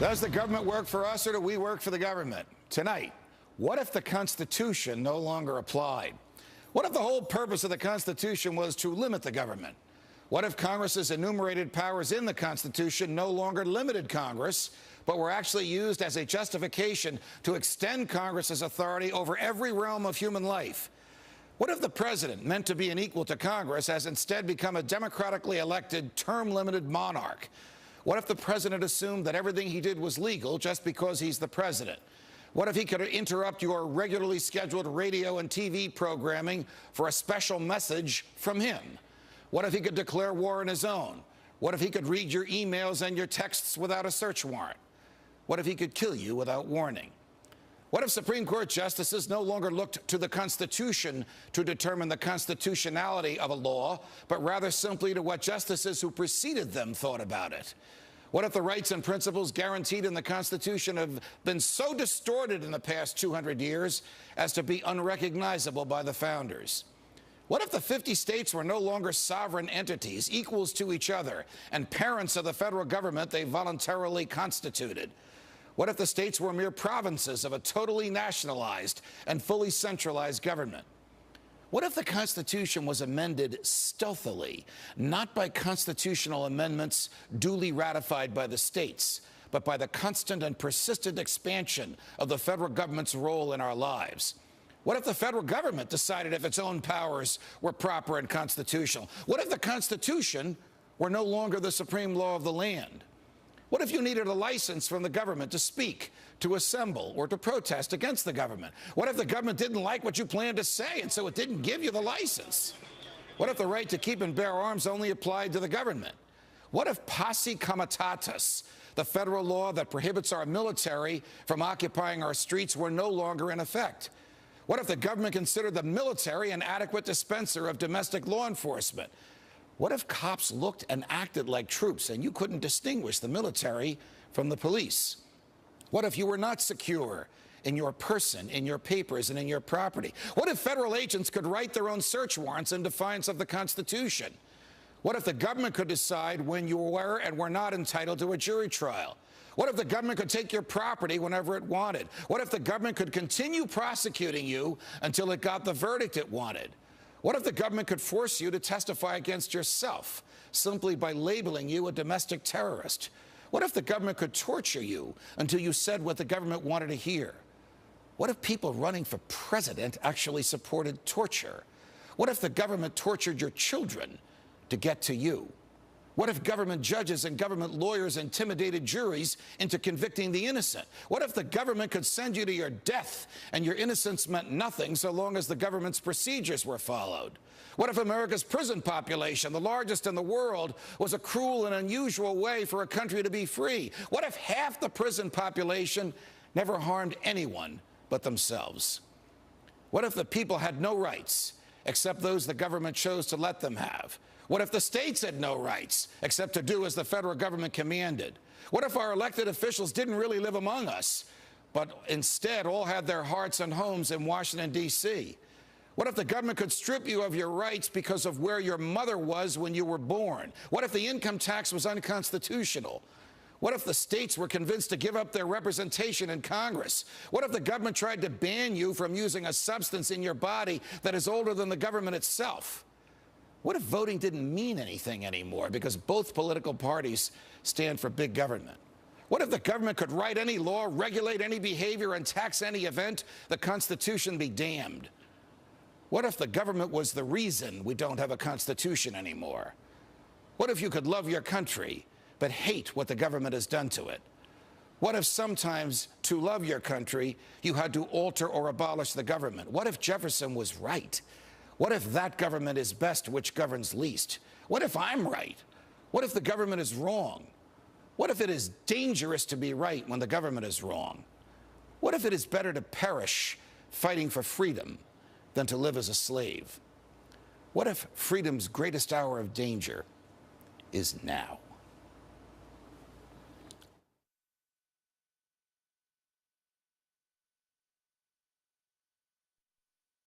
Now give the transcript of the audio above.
Does the government work for us or do we work for the government? Tonight, what if the Constitution no longer applied? What if the whole purpose of the Constitution was to limit the government? What if Congress's enumerated powers in the Constitution no longer limited Congress, but were actually used as a justification to extend Congress's authority over every realm of human life? What if the president, meant to be an equal to Congress, has instead become a democratically elected, term-limited monarch? What if the president assumed that everything he did was legal just because he's the president? What if he could interrupt your regularly scheduled radio and TV programming for a special message from him? What if he could declare war on his own? What if he could read your emails and your texts without a search warrant? What if he could kill you without warning? What if Supreme Court justices no longer looked to the Constitution to determine the constitutionality of a law, but rather simply to what justices who preceded them thought about it? What if the rights and principles guaranteed in the Constitution have been so distorted in the past 200 years as to be unrecognizable by the founders? What if the 50 states were no longer sovereign entities, equals to each other, and parents of the federal government they voluntarily constituted? What if the states were mere provinces of a totally nationalized and fully centralized government? What if the Constitution was amended stealthily, not by constitutional amendments duly ratified by the states, but by the constant and persistent expansion of the federal government's role in our lives? What if the federal government decided if its own powers were proper and constitutional? What if the Constitution were no longer the supreme law of the land? What if you needed a license from the government to speak, to assemble, or to protest against the government? What if the government didn't like what you planned to say, and so it didn't give you the license? What if the right to keep and bear arms only applied to the government? What if posse comitatus, the federal law that prohibits our military from occupying our streets, were no longer in effect? What if the government considered the military an adequate dispenser of domestic law enforcement? What if cops looked and acted like troops and you couldn't distinguish the military from the police? What if you were not secure in your person, in your papers, and in your property? What if federal agents could write their own search warrants in defiance of the Constitution? What if the government could decide when you were and were not entitled to a jury trial? What if the government could take your property whenever it wanted? What if the government could continue prosecuting you until it got the verdict it wanted? What if the government could force you to testify against yourself simply by labeling you a domestic terrorist? What if the government could torture you until you said what the government wanted to hear? What if people running for president actually supported torture? What if the government tortured your children to get to you? What if government judges and government lawyers intimidated juries into convicting the innocent? What if the government could send you to your death and your innocence meant nothing so long as the government's procedures were followed? What if America's prison population, the largest in the world, was a cruel and unusual way for a country to be free? What if half the prison population never harmed anyone but themselves? What if the people had no rights except those the government chose to let them have? What if the states had no rights except to do as the federal government commanded? What if our elected officials didn't really live among us, but instead all had their hearts and homes in Washington, D.C.? What if the government could strip you of your rights because of where your mother was when you were born? What if the income tax was unconstitutional? What if the states were convinced to give up their representation in Congress? What if the government tried to ban you from using a substance in your body that is older than the government itself? What if voting didn't mean anything anymore because both political parties stand for big government? What if the government could write any law, regulate any behavior, and tax any event? The Constitution be damned. What if the government was the reason we don't have a Constitution anymore? What if you could love your country but hate what the government has done to it? What if sometimes to love your country you had to alter or abolish the government? What if Jefferson was right? What if that government is best which governs least? What if I'm right? What if the government is wrong? What if it is dangerous to be right when the government is wrong? What if it is better to perish fighting for freedom than to live as a slave? What if freedom's greatest hour of danger is now?